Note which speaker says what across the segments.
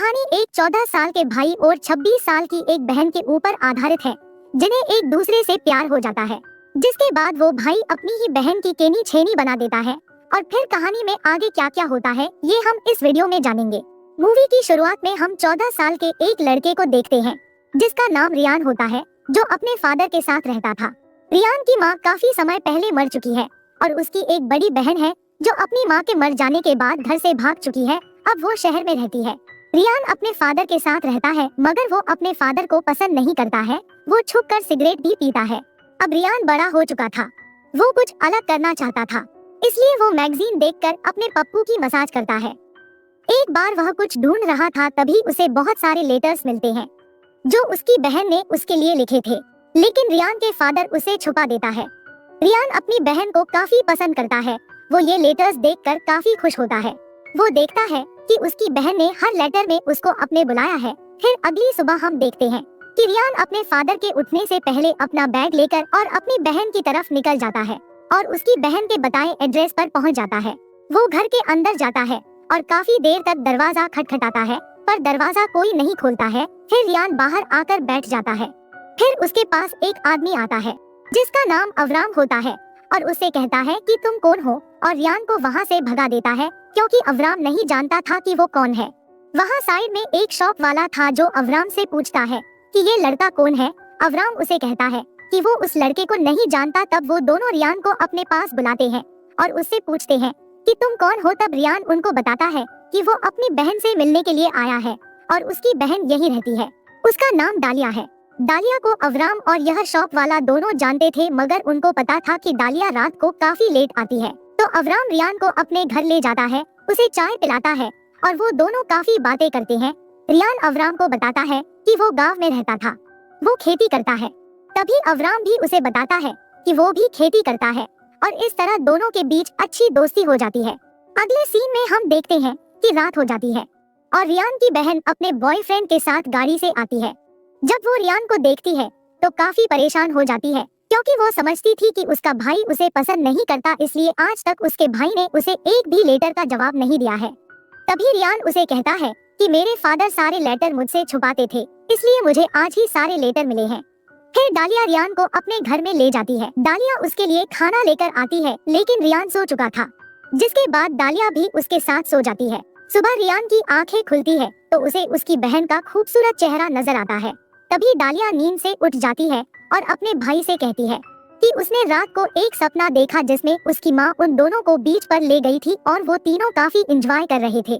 Speaker 1: कहानी एक 14 साल के भाई और 26 साल की एक बहन के ऊपर आधारित है, जिन्हें एक दूसरे से प्यार हो जाता है। जिसके बाद वो भाई अपनी ही बहन की केनी छेनी बना देता है और फिर कहानी में आगे क्या क्या होता है ये हम इस वीडियो में जानेंगे। मूवी की शुरुआत में हम 14 साल के एक लड़के को देखते हैं जिसका नाम रियान होता है, जो अपने फादर के साथ रहता था। रियान की माँ काफी समय पहले मर चुकी है और उसकी एक बड़ी बहन है जो अपनी माँ के मर जाने के बाद घर से भाग चुकी है। अब वो शहर में रहती है। रियान अपने फादर के साथ रहता है, मगर वो अपने फादर को पसंद नहीं करता है। वो छुपकर सिगरेट भी पीता है। अब रियान बड़ा हो चुका था, वो कुछ अलग करना चाहता था, इसलिए वो मैगजीन देखकर अपने पप्पू की मसाज करता है। एक बार वह कुछ ढूंढ रहा था, तभी उसे बहुत सारे लेटर्स मिलते हैं जो उसकी बहन ने उसके लिए लिखे थे, लेकिन रियान के फादर उसे छुपा देता है। रियान अपनी बहन को काफी पसंद करता है। वो ये लेटर्स देखकर काफी खुश होता है। वो देखता है कि उसकी बहन ने हर लेटर में उसको अपने बुलाया है। फिर अगली सुबह हम देखते हैं कि रियान अपने फादर के उठने से पहले अपना बैग लेकर और अपनी बहन की तरफ निकल जाता है और उसकी बहन के बताए एड्रेस पर पहुंच जाता है। वो घर के अंदर जाता है और काफी देर तक दरवाजा खटखटाता है, पर दरवाजा कोई नहीं खोलता है। फिर रियान बाहर आकर बैठ जाता है। फिर उसके पास एक आदमी आता है जिसका नाम अवराम होता है और उससे कहता है कि तुम कौन हो, और रियान को वहाँ से भगा देता है क्योंकि अवराम नहीं जानता था कि वो कौन है। वहाँ साइड में एक शॉप वाला था जो अवराम से पूछता है कि ये लड़का कौन है। अवराम उसे कहता है कि वो उस लड़के को नहीं जानता। तब वो दोनों रियान को अपने पास बुलाते हैं और उससे पूछते हैं कि तुम कौन हो। तब रियान उनको बताता है कि वो अपनी बहन से मिलने के लिए आया है और उसकी बहन यही रहती है। उसका नाम डालिया है। डालिया को अवराम और यह शॉप वाला दोनों जानते थे, मगर उनको पता था कि डालिया रात को काफी लेट आती है। तो अवराम रियान को अपने घर ले जाता है, उसे चाय पिलाता है और वो दोनों काफी बातें करते हैं। रियान अवराम को बताता है कि वो गांव में रहता था, वो खेती करता है। तभी अवराम भी उसे बताता है कि वो भी खेती करता है और इस तरह दोनों के बीच अच्छी दोस्ती हो जाती है। अगले सीन में हम देखते हैं कि रात हो जाती है और रियान की बहन अपने बॉयफ्रेंड के साथ गाड़ी से आती है। जब वो रियान को देखती है तो काफी परेशान हो जाती है, क्योंकि वो समझती थी कि उसका भाई उसे पसंद नहीं करता, इसलिए आज तक उसके भाई ने उसे एक भी लेटर का जवाब नहीं दिया है। तभी रियान उसे कहता है कि मेरे फादर सारे लेटर मुझसे छुपाते थे, इसलिए मुझे आज ही सारे लेटर मिले हैं। फिर डालिया रियान को अपने घर में ले जाती है। डालिया उसके लिए खाना लेकर आती है, लेकिन रियान सो चुका था, जिसके बाद डालिया भी उसके साथ सो जाती है। सुबह रियान की आंखें खुलती है तो उसे उसकी बहन का खूबसूरत चेहरा नजर आता है। तभी डालिया नींद से उठ जाती है और अपने भाई से कहती है कि उसने रात को एक सपना देखा जिसमें उसकी माँ उन दोनों को बीच पर ले गई थी और वो तीनों काफी एंजॉय कर रहे थे।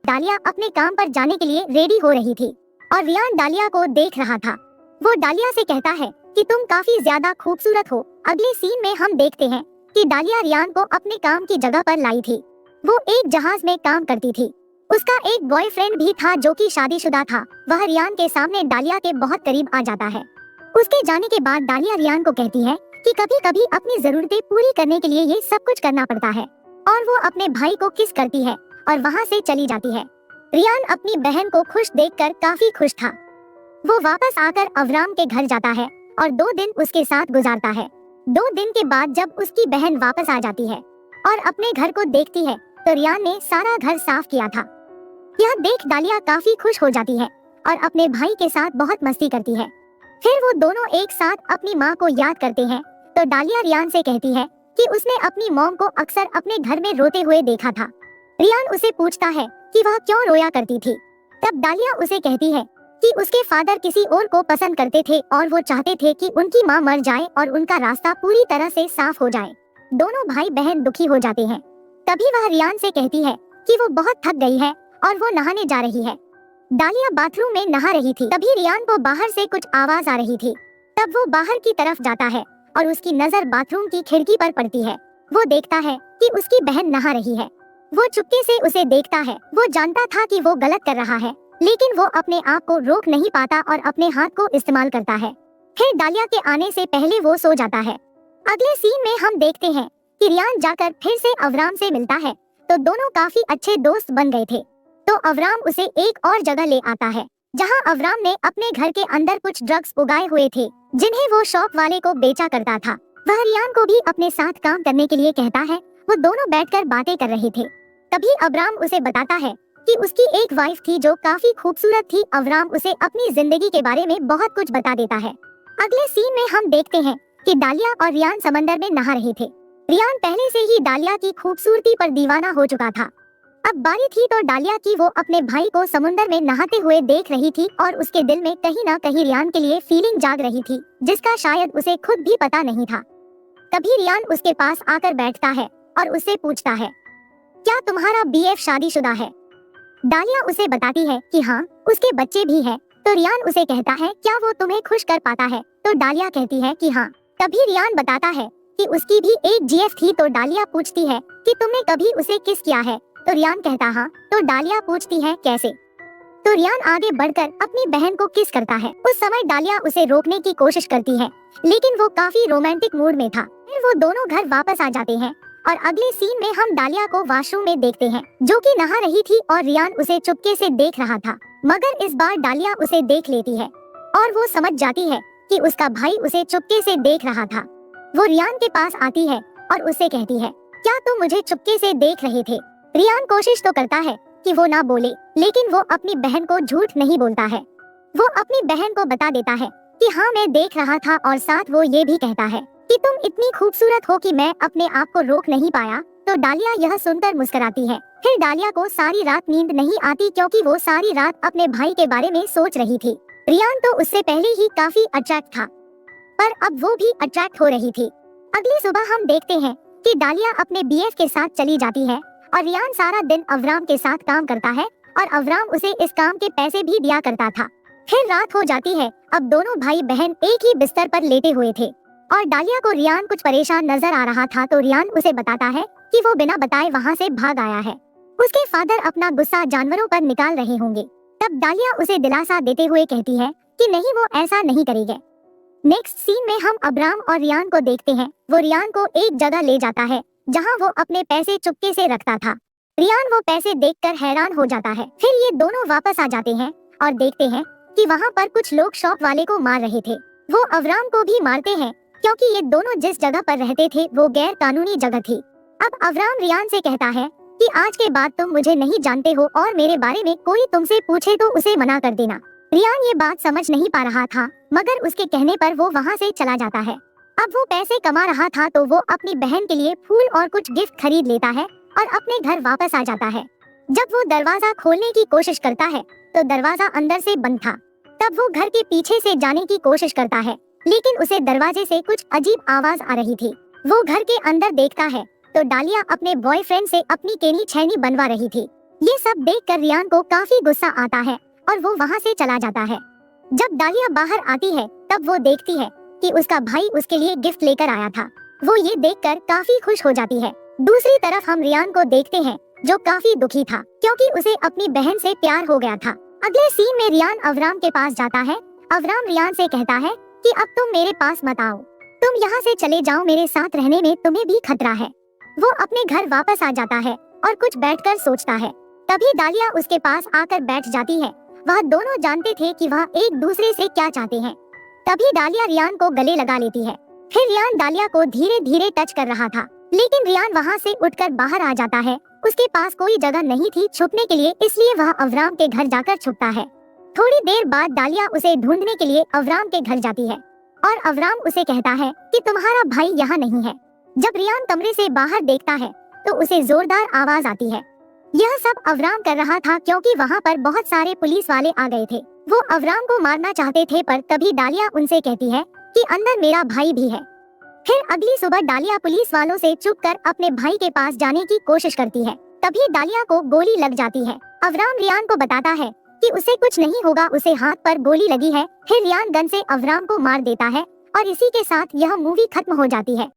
Speaker 1: डालिया अपने काम पर जाने के लिए रेडी हो रही थी और रियान डालिया को देख रहा था। वो डालिया से कहता है कि तुम काफी ज्यादा खूबसूरत हो। अगले सीन में हम देखते हैं कि डालिया रियान को अपने काम की जगह पर लाई थी। वो एक जहाज में काम करती थी। उसका एक बॉयफ्रेंड भी था जो कि शादीशुदा था। वह रियान के सामने डालिया के बहुत करीब आ जाता है। उसके जाने के बाद डालिया रियान को कहती है कि कभी कभी अपनी जरूरतें पूरी करने के लिए ये सब कुछ करना पड़ता है, और वो अपने भाई को किस करती है और वहाँ से चली जाती है। रियान अपनी बहन को खुश देखकर काफी खुश था। वो वापस आकर अवराम के घर जाता है और 2 दिन उसके साथ गुजारता है। 2 दिन के बाद जब उसकी बहन वापस आ जाती है और अपने घर को देखती है तो रियान ने सारा घर साफ किया था। यह देख डालिया काफी खुश हो जाती है और अपने भाई के साथ बहुत मस्ती करती है। फिर वो दोनों एक साथ अपनी माँ को याद करते हैं। तो डालिया रियान से कहती है कि उसने अपनी मॉम को अक्सर अपने घर में रोते हुए देखा था। रियान उसे पूछता है कि वह क्यों रोया करती थी। तब डालिया उसे कहती है कि उसके फादर किसी और को पसंद करते थे और वो चाहते थे कि उनकी माँ मर जाए और उनका रास्ता पूरी तरह से साफ हो जाए। दोनों भाई बहन दुखी हो जाते हैं। तभी वह रियान से कहती है कि वो बहुत थक गई है और वो नहाने जा रही है। डालिया बाथरूम में नहा रही थी। तभी रियान को बाहर से कुछ आवाज आ रही थी। तब वो बाहर की तरफ जाता है और उसकी नजर बाथरूम की खिड़की पर पड़ती है। वो देखता है कि उसकी बहन नहा रही है। वो चुपके से उसे देखता है। वो जानता था कि वो गलत कर रहा है, लेकिन वो अपने आप को रोक नहीं पाता और अपने हाथ को इस्तेमाल करता है। फिर डालिया के आने से पहले वो सो जाता है। अगले सीन में हम देखते हैं कि रियान जाकर फिर से अवराम से मिलता है, तो दोनों काफी अच्छे दोस्त बन गए थे। तो अवराम उसे एक और जगह ले आता है जहां अवराम ने अपने घर के अंदर कुछ ड्रग्स उगाए हुए थे जिन्हें वो शॉप वाले को बेचा करता था। वह रियान को भी अपने साथ काम करने के लिए कहता है। वो दोनों बैठकर बातें कर रहे थे। तभी अवराम उसे बताता है कि उसकी एक वाइफ थी जो काफी खूबसूरत थी। अवराम उसे अपनी जिंदगी के बारे में बहुत कुछ बता देता है। अगले सीन में हम देखते हैं कि डालिया और रियान समंदर में नहा रहे थे। रियान पहले से ही डालिया की खूबसूरती पर दीवाना हो चुका था। अब बारी थी तो डालिया की वो अपने भाई को समुंदर में नहाते हुए देख रही थी और उसके दिल में कहीं ना कहीं रियान के लिए फीलिंग जाग रही थी, जिसका शायद उसे खुद भी पता नहीं था। तभी रियान उसके पास आकर बैठता है और उससे पूछता है, क्या तुम्हारा बीएफ शादीशुदा है? डालिया उसे बताती है कि हाँ, उसके बच्चे भी हैं। तो रियान उसे कहता है, क्या वो तुम्हें खुश कर पाता है? तो डालिया कहती है कि हाँ। तभी रियान बताता है कि उसकी भी एक जीएफ थी। तो डालिया पूछती है कि तुमने कभी उसे किस किया है? तो रियान कहता हाँ। तो डालिया पूछती है कैसे? तो रियान आगे बढ़कर अपनी बहन को किस करता है। उस समय डालिया उसे रोकने की कोशिश करती है, लेकिन वो काफी रोमांटिक मूड में था। फिर वो दोनों घर वापस आ जाते हैं और अगले सीन में हम डालिया को वॉशरूम में देखते हैं, जो कि नहा रही थी और रियान उसे चुपके से देख रहा था। मगर इस बार डालिया उसे देख लेती है और वो समझ जाती है कि उसका भाई उसे चुपके से देख रहा था। वो रियान के पास आती है और उससे कहती है, क्या तुम मुझे चुपके से देख रहे थे? रियान कोशिश तो करता है कि वो ना बोले, लेकिन वो अपनी बहन को झूठ नहीं बोलता है। वो अपनी बहन को बता देता है कि हाँ, मैं देख रहा था, और साथ वो ये भी कहता है कि तुम इतनी खूबसूरत हो कि मैं अपने आप को रोक नहीं पाया। तो डालिया यह सुनकर मुस्कुराती है। फिर डालिया को सारी रात नींद नहीं आती, क्योंकि वो सारी रात अपने भाई के बारे में सोच रही थी। रियान तो उससे पहले ही काफी अट्रैक्ट था, पर अब वो भी अट्रैक्ट हो रही थी। अगली सुबह हम देखते हैं कि डालिया अपने बीएफ के साथ चली जाती है और रियान सारा दिन अवराम के साथ काम करता है और अवराम उसे इस काम के पैसे भी दिया करता था। फिर रात हो जाती है। अब दोनों भाई बहन एक ही बिस्तर पर लेटे हुए थे और डालिया को रियान कुछ परेशान नजर आ रहा था। तो रियान उसे बताता है कि वो बिना बताए वहाँ से भाग आया है। उसके फादर अपना गुस्सा जानवरों पर निकाल रहे होंगे। तब डालिया उसे दिलासा देते हुए कहती है कि नहीं, वो ऐसा नहीं करेंगे। नेक्स्ट सीन में हम अब्राम और रियान को देखते हैं। वो रियान को एक जगह ले जाता है जहां वो अपने पैसे चुपके से रखता था। रियान वो पैसे देखकर हैरान हो जाता है। फिर ये दोनों वापस आ जाते हैं और देखते हैं कि वहां पर कुछ लोग शॉप वाले को मार रहे थे। वो अब्राम को भी मारते हैं, क्योंकि ये दोनों जिस जगह पर रहते थे वो गैर कानूनी जगह थी। अब अब्राम रियान से कहता है कि आज के बाद तुम मुझे नहीं जानते हो और मेरे बारे में कोई तुमसे पूछे तो उसे मना कर देना। रियान ये बात समझ नहीं पा रहा था, मगर उसके कहने पर वो वहाँ से चला जाता है। अब वो पैसे कमा रहा था तो वो अपनी बहन के लिए फूल और कुछ गिफ्ट खरीद लेता है और अपने घर वापस आ जाता है। जब वो दरवाजा खोलने की कोशिश करता है तो दरवाजा अंदर से बंद था। तब वो घर के पीछे से जाने की कोशिश करता है, लेकिन उसे दरवाजे से कुछ अजीब आवाज आ रही थी। वो घर के अंदर देखता है तो डालिया अपने बॉयफ्रेंड से अपनी केनी छैनी बनवा रही थी। ये सब देखकर रियान को काफी गुस्सा आता है और वो वहाँ से चला जाता है। जब डालिया बाहर आती है तब वो देखती है कि उसका भाई उसके लिए गिफ्ट लेकर आया था। वो ये देखकर काफी खुश हो जाती है। दूसरी तरफ हम रियान को देखते हैं जो काफी दुखी था, क्योंकि उसे अपनी बहन से प्यार हो गया था। अगले सीन में रियान अवराम के पास जाता है। अवराम रियान से कहता है कि अब तुम मेरे पास मत आओ, तुम यहाँ से चले जाओ, मेरे साथ रहने में तुम्हें भी खतरा है। वो अपने घर वापस आ जाता है और कुछ बैठकर सोचता है। तभी डालिया उसके पास आकर बैठ जाती है। वह दोनों जानते थे कि वह एक दूसरे से क्या चाहते हैं। तभी डालिया रियान को गले लगा लेती है। फिर रियान डालिया को धीरे धीरे टच कर रहा था, लेकिन रियान वहाँ से उठकर बाहर आ जाता है। उसके पास कोई जगह नहीं थी छुपने के लिए, इसलिए वह अवराम के घर जाकर छुपता है। थोड़ी देर बाद डालिया उसे ढूंढने के लिए अवराम के घर जाती है और अवराम उसे कहता है कि तुम्हारा भाई यहाँ नहीं है। जब रियान कमरे से बाहर देखता है तो उसे जोरदार आवाज आती है। यह सब अवराम कर रहा था क्योंकि वहाँ पर बहुत सारे पुलिस वाले आ गए थे। वो अवराम को मारना चाहते थे, पर तभी डालिया उनसे कहती है कि अंदर मेरा भाई भी है। फिर अगली सुबह डालिया पुलिस वालों से छुपकर अपने भाई के पास जाने की कोशिश करती है। तभी डालिया को गोली लग जाती है। अवराम रियान को बताता है कि उसे कुछ नहीं होगा, उसे हाथ पर गोली लगी है। फिर रियान गन से अवराम को मार देता है और इसी के साथ यह मूवी खत्म हो जाती है।